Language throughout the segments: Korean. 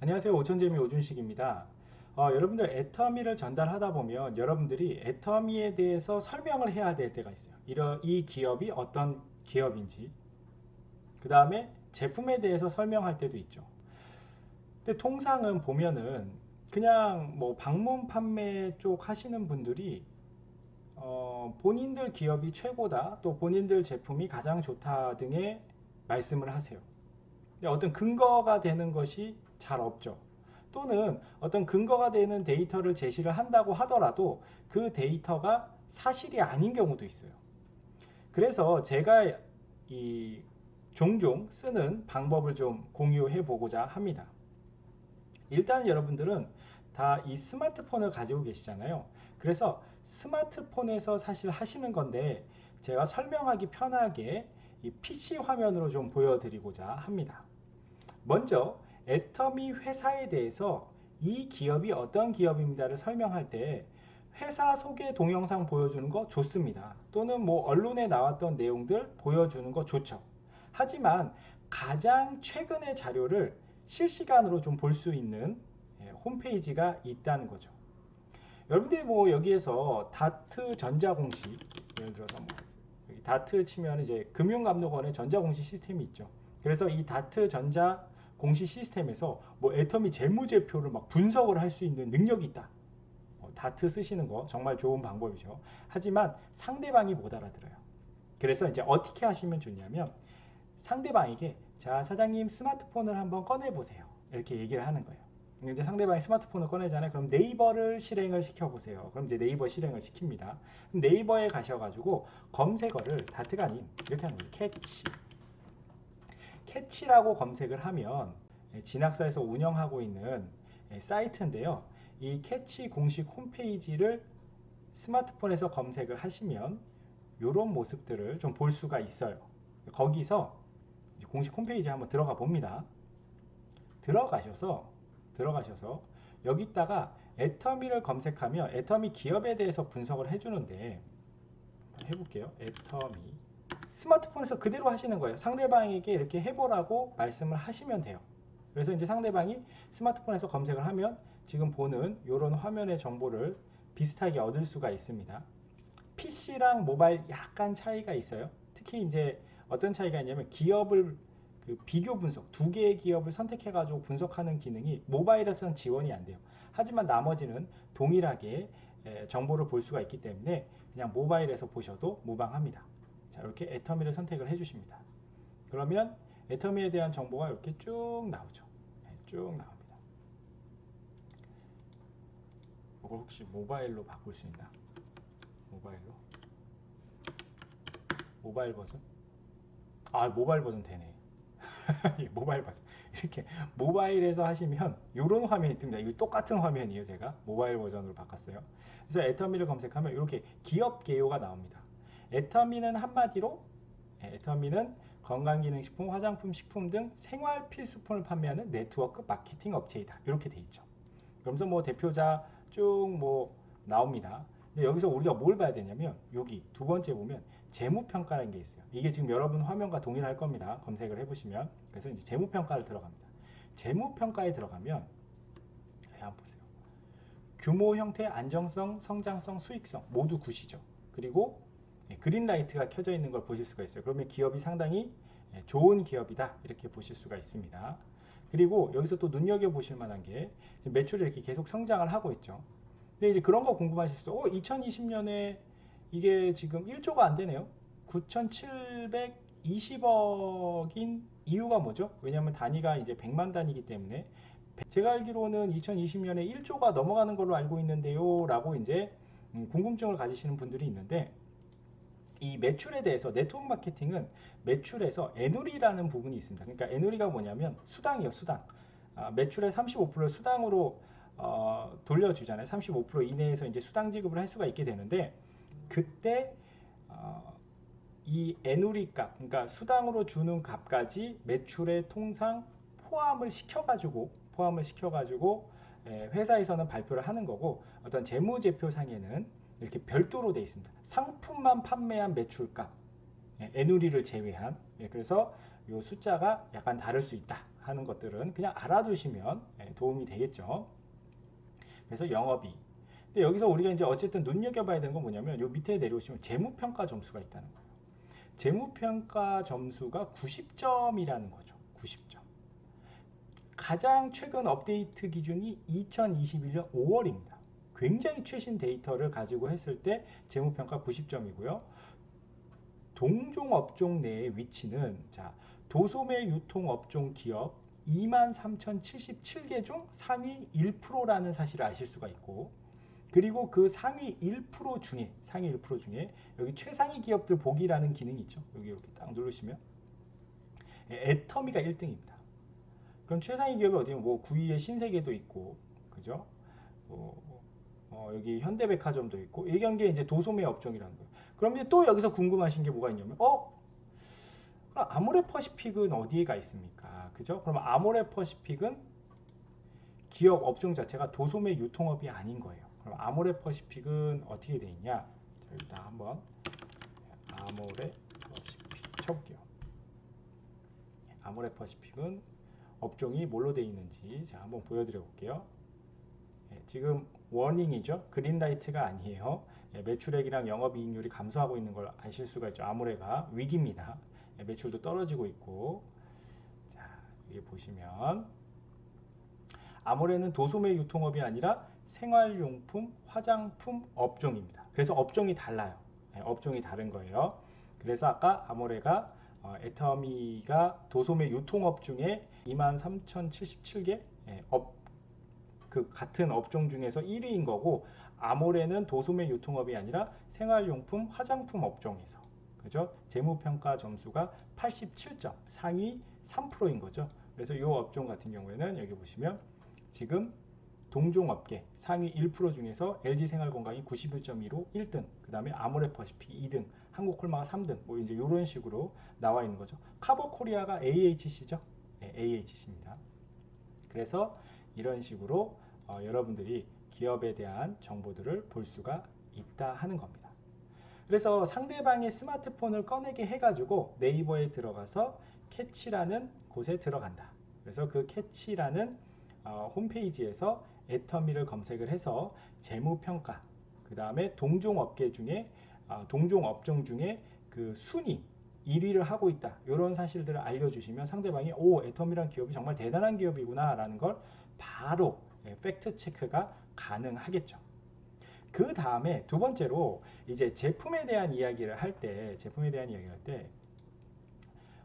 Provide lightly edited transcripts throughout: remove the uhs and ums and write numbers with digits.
안녕하세요. 오천재미 오준식입니다. 여러분들 애터미를 전달하다 보면 여러분들이 애터미에 대해서 설명을 해야 될 때가 있어요. 이 기업이 어떤 기업인지, 그 다음에 제품에 대해서 설명할 때도 있죠. 근데 통상은 보면은 그냥 뭐 방문 판매 쪽 하시는 분들이 본인들 기업이 최고다, 또 본인들 제품이 가장 좋다 등의 말씀을 하세요. 근데 어떤 근거가 되는 것이 잘 없죠. 또는 어떤 근거가 되는 데이터를 제시를 한다고 하더라도 그 데이터가 사실이 아닌 경우도 있어요. 그래서 제가 이 종종 쓰는 방법을 좀 공유해 보고자 합니다. 일단 여러분들은 다 이 스마트폰을 가지고 계시잖아요. 그래서 스마트폰에서 사실 하시는 건데 제가 설명하기 편하게 이 PC 화면으로 좀 보여드리고자 합니다. 먼저 애터미 회사에 대해서 이 기업이 어떤 기업입니다를 설명할 때 회사 소개 동영상 보여주는 거 좋습니다. 또는 뭐 언론에 나왔던 내용들 보여주는 거 좋죠. 하지만 가장 최근의 자료를 실시간으로 좀 볼 수 있는 홈페이지가 있다는 거죠. 여러분들이 뭐 여기에서 다트 전자공시, 예를 들어서 뭐 여기 다트 치면 이제 금융감독원의 전자공시 시스템이 있죠. 그래서 이 다트 전자 공시 시스템에서 뭐 애터미 재무제표를 막 분석을 할 수 있는 능력이 있다. 다트 쓰시는 거 정말 좋은 방법이죠. 하지만 상대방이 못 알아들어요. 그래서 이제 어떻게 하시면 좋냐면 상대방에게 자 사장님 스마트폰을 한번 꺼내 보세요. 이렇게 얘기를 하는 거예요. 이제 상대방이 스마트폰을 꺼내잖아요. 그럼 네이버를 실행을 시켜보세요. 그럼 이제 네이버 실행을 시킵니다. 그럼 네이버에 가셔가지고 검색어를 다트가 아닌 이렇게 하는 거예요. 캐치라고 검색을 하면 진학사에서 운영하고 있는 사이트인데요. 이 캐치 공식 홈페이지를 스마트폰에서 검색을 하시면 이런 모습들을 좀 볼 수가 있어요. 거기서 공식 홈페이지에 한번 들어가 봅니다. 들어가셔서 여기다가 애터미를 검색하면 애터미 기업에 대해서 분석을 해주는데 해볼게요. 애터미 스마트폰에서 그대로 하시는 거예요. 상대방에게 이렇게 해보라고 말씀을 하시면 돼요. 그래서 이제 상대방이 스마트폰에서 검색을 하면 지금 보는 이런 화면의 정보를 비슷하게 얻을 수가 있습니다. PC랑 모바일 약간 차이가 있어요. 특히 이제 어떤 차이가 있냐면 기업을 그 비교 분석, 두 개의 기업을 선택해 가지고 분석하는 기능이 모바일에서는 지원이 안 돼요. 하지만 나머지는 동일하게 정보를 볼 수가 있기 때문에 그냥 모바일에서 보셔도 무방합니다. 자, 이렇게 애터미를 선택을 해 주십니다. 그러면 애터미에 대한 정보가 이렇게 쭉 나오죠. 쭉 나옵니다. 이걸 혹시 모바일로 바꿀 수 있나? 모바일로? 모바일 버전? 아, 모바일 버전 되네. 모바일 버전. 이렇게 모바일에서 하시면 이런 화면이 뜹니다. 이거 똑같은 화면이에요. 제가 모바일 버전으로 바꿨어요. 그래서 애터미를 검색하면 이렇게 기업 개요가 나옵니다. 애터미는 한마디로 애터미는 건강기능식품, 화장품, 식품 등 생활 필수품을 판매하는 네트워크 마케팅 업체이다. 이렇게 돼 있죠. 그러면서 뭐 대표자 쭉 뭐 나옵니다. 근데 여기서 우리가 뭘 봐야 되냐면 여기 두 번째 보면 재무평가라는 게 있어요. 이게 지금 여러분 화면과 동일할 겁니다. 검색을 해보시면. 그래서 이제 재무평가를 들어갑니다. 재무평가에 들어가면 한번 보세요. 규모, 형태, 안정성, 성장성, 수익성 모두 굿이죠. 그리고 그린라이트가 켜져 있는 걸 보실 수가 있어요. 그러면 기업이 상당히 좋은 기업이다 이렇게 보실 수가 있습니다. 그리고 여기서 또 눈여겨보실 만한 게 매출이 이렇게 계속 성장을 하고 있죠. 근데 이제 그런 거 궁금하실 수 있어요. 2020년에 이게 지금 1조가 안 되네요. 9,720억인 이유가 뭐죠? 왜냐하면 단위가 이제 100만 단위이기 때문에 제가 알기로는 2020년에 1조가 넘어가는 걸로 알고 있는데요 라고 이제 궁금증을 가지시는 분들이 있는데 이 매출에 대해서 네트워크 마케팅은 매출에서 애누리라는 부분이 있습니다. 그러니까 애누리가 뭐냐면 수당이요, 수당. 매출의 35%를 수당으로 돌려주잖아요. 35% 이내에서 이제 수당 지급을 할 수가 있게 되는데 그때 이 애누리 값, 그러니까 수당으로 주는 값까지 매출에 통상 포함을 시켜가지고 회사에서는 발표를 하는 거고 어떤 재무제표상에는 이렇게 별도로 되어 있습니다. 상품만 판매한 매출값, 애누리를 제외한. 그래서 이 숫자가 약간 다를 수 있다. 하는 것들은 그냥 알아두시면 도움이 되겠죠. 그래서 영업이익. 근데 여기서 우리가 이제 어쨌든 눈여겨봐야 되는 건 뭐냐면 요 밑에 내려오시면 재무평가 점수가 있다는 거예요. 재무평가 점수가 90점이라는 거죠. 90점. 가장 최근 업데이트 기준이 2021년 5월입니다. 굉장히 최신 데이터를 가지고 했을 때 재무평가 90점이고요. 동종업종 내의 위치는 자, 도소매 유통업종 기업 23,077개 중 상위 1%라는 사실을 아실 수가 있고, 그리고 그 상위 1% 중에 여기 최상위 기업들 보기라는 기능이 있죠. 여기 이렇게 딱 누르시면 애터미가 1등입니다. 그럼 최상위 기업이 어디면 뭐 9위에 신세계도 있고, 그죠? 여기 현대백화점도 있고, 이런 게 이제 도소매 업종이라는 거예요. 그럼 이제 또 여기서 궁금하신 게 뭐가 있냐면, 그럼 아모레퍼시픽은 어디에가 있습니까? 그죠? 그럼 아모레퍼시픽은 기업 업종 자체가 도소매 유통업이 아닌 거예요. 그럼 아모레퍼시픽은 어떻게 돼 있냐? 자, 일단 한번 아모레퍼시픽 쳐볼게요. 아모레퍼시픽은 업종이 뭘로 돼 있는지 자, 한번 보여드려 볼게요. 지금 워닝이죠. 그린라이트가 아니에요. 매출액이랑 영업이익률이 감소하고 있는 걸 아실 수가 있죠. 아모레가 위기입니다. 매출도 떨어지고 있고, 자, 여기 보시면 아모레는 도소매 유통업이 아니라 생활용품, 화장품 업종입니다. 그래서 업종이 달라요. 업종이 다른 거예요. 그래서 아까 아모레가 애터미가 도소매 유통업 중에 23,077개 그 같은 업종 중에서 1위인 거고, 아모레는 도소매 유통업이 아니라 생활용품, 화장품 업종에서, 그죠? 재무평가 점수가 87점, 상위 3%인 거죠. 그래서 이 업종 같은 경우에는 여기 보시면 지금 동종업계 상위 1% 중에서 LG생활건강이 91.2로 1등, 그 다음에 아모레퍼시픽 2등, 한국콜마가 3등, 뭐 이제 이런 식으로 나와 있는 거죠. 카버코리아가 AHC죠. 네, AHC입니다. 그래서 이런 식으로 여러분들이 기업에 대한 정보들을 볼 수가 있다 하는 겁니다. 그래서 상대방의 스마트폰을 꺼내게 해가지고 네이버에 들어가서 캐치라는 곳에 들어간다. 그래서 그 캐치라는 홈페이지에서 애터미를 검색을 해서 재무평가, 그 다음에 동종업계 중에 동종업종 중에 그 순위 1위를 하고 있다, 이런 사실들을 알려주시면 상대방이 오, 애터미란 기업이 정말 대단한 기업이구나 라는 걸 바로 팩트 체크가 가능하겠죠. 그 다음에 두 번째로 이제 제품에 대한 이야기를 할 때,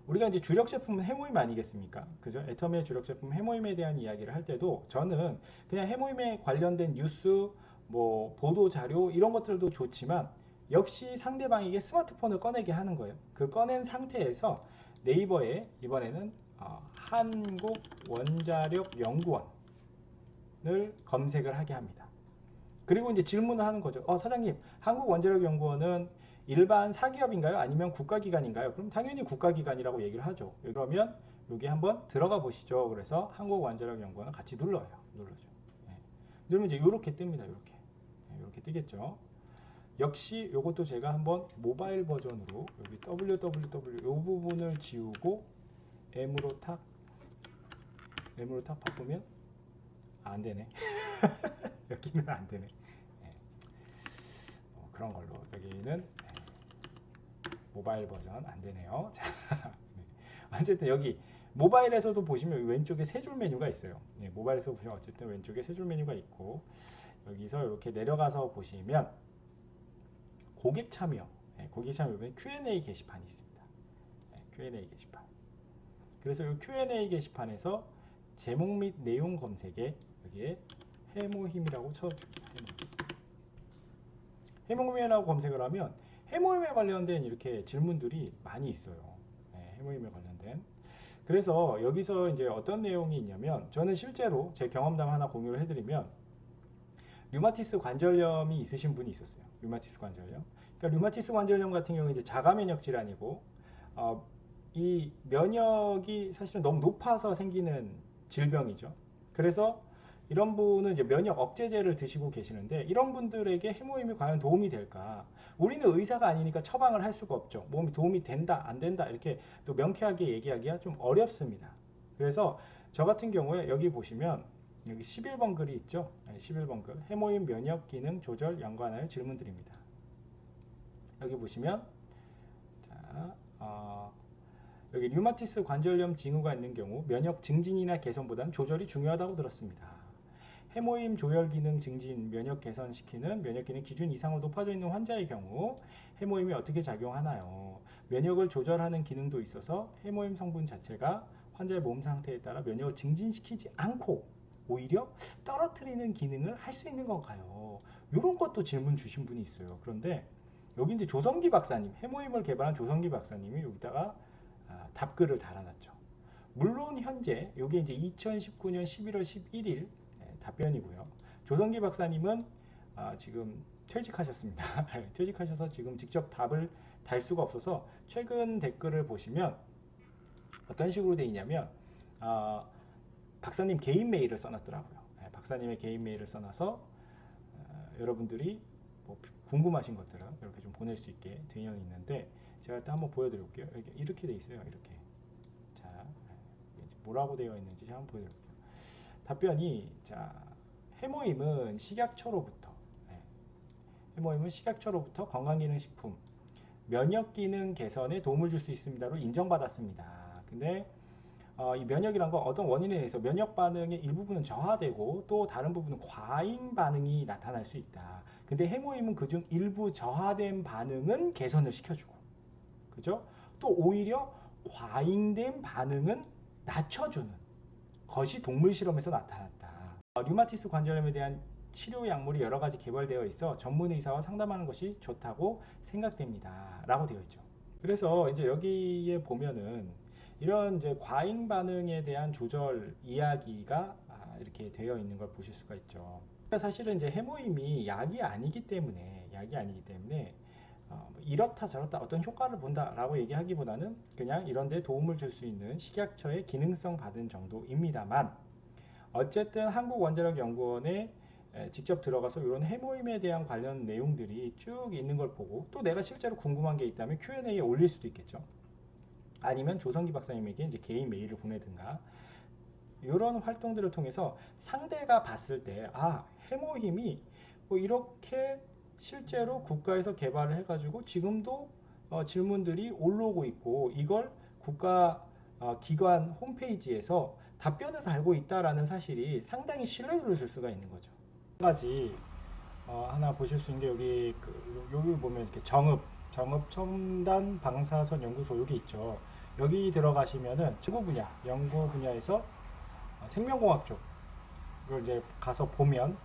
우리가 이제 주력 제품은 해모임 아니겠습니까? 그죠? 애터미의 주력 제품 해모임에 대한 이야기를 할 때도 저는 그냥 해모임에 관련된 뉴스, 뭐 보도 자료 이런 것들도 좋지만 역시 상대방에게 스마트폰을 꺼내게 하는 거예요. 그 꺼낸 상태에서 네이버에 이번에는 한국원자력연구원을 검색을 하게 합니다. 그리고 이제 질문을 하는 거죠. 사장님, 한국원자력연구원은 일반 사기업인가요? 아니면 국가기관인가요? 그럼 당연히 국가기관이라고 얘기를 하죠. 그러면 여기 한번 들어가 보시죠. 그래서 한국원자력연구원을 같이 눌러요. 눌러죠. 네. 누르면 이제 이렇게 뜹니다. 이렇게. 네, 이렇게 뜨겠죠. 역시 이것도 제가 한번 모바일 버전으로 여기 www 이 부분을 지우고 M으로 탁 바꾸면 안 되네. 여기는 안 되네. 네. 그런 걸로 여기는 모바일 버전 안 되네요. 자, 네. 어쨌든 여기 모바일에서도 보시면 왼쪽에 세 줄 메뉴가 있어요. 네, 모바일에서 보시면 어쨌든 왼쪽에 세 줄 메뉴가 있고, 여기서 이렇게 내려가서 보시면 고객 참여, 고객 참여 보면 Q&A 게시판이 있습니다. Q&A 게시판. 그래서 이 Q&A 게시판에서 제목 및 내용 검색에 여기에 해모힘이라고 쳐줍니다. 해모힘이라고 검색을 하면 해모임에 관련된 이렇게 질문들이 많이 있어요. 해모임에 관련된. 그래서 여기서 이제 어떤 내용이 있냐면, 저는 실제로 제 경험담 하나 공유를 해드리면, 류마티스 관절염이 있으신 분이 있었어요. 류마티스 관절염. 그러니까 류마티스 관절염 같은 경우는 이제 자가 면역 질환이고, 이 면역이 사실은 너무 높아서 생기는 질병이죠. 그래서 이런 분은 이제 면역 억제제를 드시고 계시는데, 이런 분들에게 해모임이 과연 도움이 될까? 우리는 의사가 아니니까 처방을 할 수가 없죠. 몸이 도움이 된다, 안 된다 이렇게 또 명쾌하게 얘기하기가 좀 어렵습니다. 그래서 저 같은 경우에 여기 보시면 여기 11번 글이 있죠. 11번 글 해모임 면역 기능 조절 연관하여 질문드립니다. 여기 보시면 자, 여기 류마티스 관절염 징후가 있는 경우 면역 증진이나 개선보다는 조절이 중요하다고 들었습니다. 해모임 조절 기능 증진, 면역 개선시키는 면역 기능 기준 이상으로 높아져 있는 환자의 경우 해모임이 어떻게 작용하나요? 면역을 조절하는 기능도 있어서 해모임 성분 자체가 환자의 몸 상태에 따라 면역을 증진시키지 않고 오히려 떨어뜨리는 기능을 할 수 있는 건가요? 이런 것도 질문 주신 분이 있어요. 그런데 여기 이제 조성기 박사님, 해모임을 개발한 조성기 박사님이 여기다가 답글을 달아놨죠. 물론 현재 이게 이제 2019년 11월 11일 답변이고요. 조성기 박사님은 지금 퇴직하셨습니다. 퇴직하셔서 지금 직접 답을 달 수가 없어서 최근 댓글을 보시면 어떤 식으로 되어 있냐면 박사님 개인 메일을 써놨더라고요. 박사님의 개인 메일을 써놔서 여러분들이 뭐 궁금하신 것들은 이렇게 좀 보낼 수 있게 되어 있는데 제가 일단 한번 보여드릴게요. 이렇게 돼 있어요. 이렇게. 자, 뭐라고 되어 있는지 제가 한번 보여드릴게요. 답변이 자, 해모임은 식약처로부터 건강기능식품, 면역기능 개선에 도움을 줄 수 있습니다로 인정받았습니다. 근데 이 면역이란 건 어떤 원인에 의해서 면역 반응의 일부분은 저하되고 또 다른 부분은 과잉 반응이 나타날 수 있다. 근데 해모임은 그중 일부 저하된 반응은 개선을 시켜주고, 그죠? 또 오히려 과잉된 반응은 낮춰주는 것이 동물 실험에서 나타났다. 류마티스 관절염에 대한 치료 약물이 여러 가지 개발되어 있어 전문 의사와 상담하는 것이 좋다고 생각됩니다. 라고 되어 있죠. 그래서 이제 여기에 보면은 이런 이제 과잉 반응에 대한 조절 이야기가 이렇게 되어 있는 걸 보실 수가 있죠. 사실은 이제 해모임이 약이 아니기 때문에 이렇다 저렇다 어떤 효과를 본다라고 얘기하기보다는 그냥 이런 데 도움을 줄 수 있는 식약처의 기능성 받은 정도입니다만 어쨌든 한국원자력연구원에 직접 들어가서 이런 해모임에 대한 관련 내용들이 쭉 있는 걸 보고 또 내가 실제로 궁금한 게 있다면 Q&A에 올릴 수도 있겠죠. 아니면 조성기 박사님에게 이제 개인 메일을 보내든가 이런 활동들을 통해서 상대가 봤을 때 해모임이 뭐 이렇게 실제로 국가에서 개발을 해가지고 지금도 질문들이 올라오고 있고 이걸 국가 기관 홈페이지에서 답변을 달고 있다라는 사실이 상당히 신뢰도를 줄 수가 있는 거죠. 한 가지 하나 보실 수 있는 게 여기 보면 이렇게 정읍 첨단 방사선 연구소 여기 있죠. 여기 들어가시면은 연구 분야에서 생명공학 쪽을 이제 가서 보면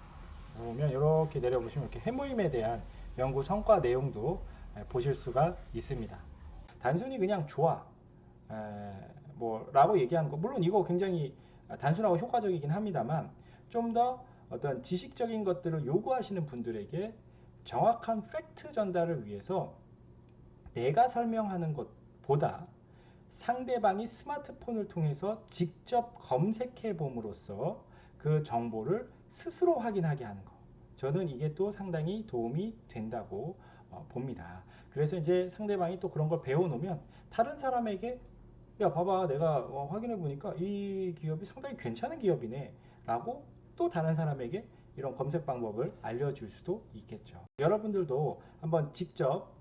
이렇게 내려보시면 이렇게 해모임에 대한 연구 성과 내용도 보실 수가 있습니다. 단순히 그냥 좋아 라고 얘기하는 거 물론 이거 굉장히 단순하고 효과적이긴 합니다만 좀 더 어떤 지식적인 것들을 요구하시는 분들에게 정확한 팩트 전달을 위해서 내가 설명하는 것보다 상대방이 스마트폰을 통해서 직접 검색해 봄으로써 그 정보를 스스로 확인하게 하는 것. 저는 이게 또 상당히 도움이 된다고 봅니다. 그래서 이제 상대방이 또 그런 걸 배워놓으면 다른 사람에게 야 봐봐 내가 확인해 보니까 이 기업이 상당히 괜찮은 기업이네 라고 또 다른 사람에게 이런 검색 방법을 알려줄 수도 있겠죠. 여러분들도 한번 직접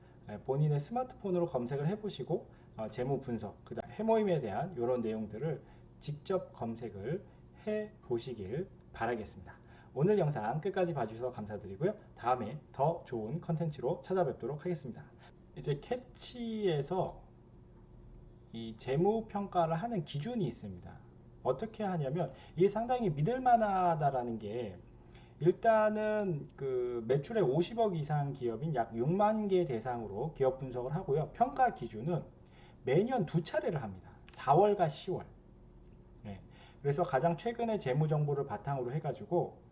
본인의 스마트폰으로 검색을 해보시고 재무 분석, 그다음 해모임에 대한 이런 내용들을 직접 검색을 해 보시길 바라겠습니다. 오늘 영상 끝까지 봐주셔서 감사드리고요. 다음에 더 좋은 컨텐츠로 찾아뵙도록 하겠습니다. 이제 캐치에서 이 재무 평가를 하는 기준이 있습니다. 어떻게 하냐면 이게 상당히 믿을 만하다라는 게 일단은 그 매출액 50억 이상 기업인 약 6만 개 대상으로 기업 분석을 하고요. 평가 기준은 매년 두 차례를 합니다. 4월과 10월. 네. 그래서 가장 최근의 재무 정보를 바탕으로 해가지고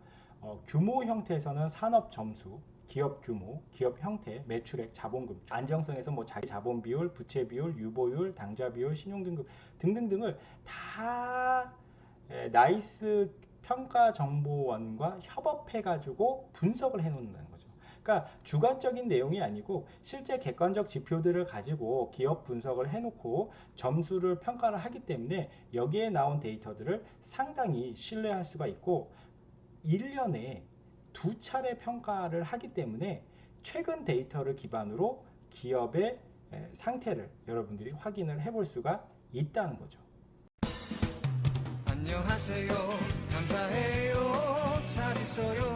규모 형태에서는 산업 점수, 기업 규모, 기업 형태, 매출액, 자본금, 안정성에서 뭐 자기 자본 비율, 부채 비율, 유보율, 당좌 비율, 신용 등급 등등등을 다 나이스 평가 정보원과 협업해 가지고 분석을 해 놓는다는 거죠. 그러니까 주관적인 내용이 아니고 실제 객관적 지표들을 가지고 기업 분석을 해놓고 점수를 평가를 하기 때문에 여기에 나온 데이터들을 상당히 신뢰할 수가 있고 1년에 2차례 평가를 하기 때문에 최근 데이터를 기반으로 기업의 상태를 여러분들이 확인을 해볼 수가 있다는 거죠. 안녕하세요. 감사해요. 잘 있어요.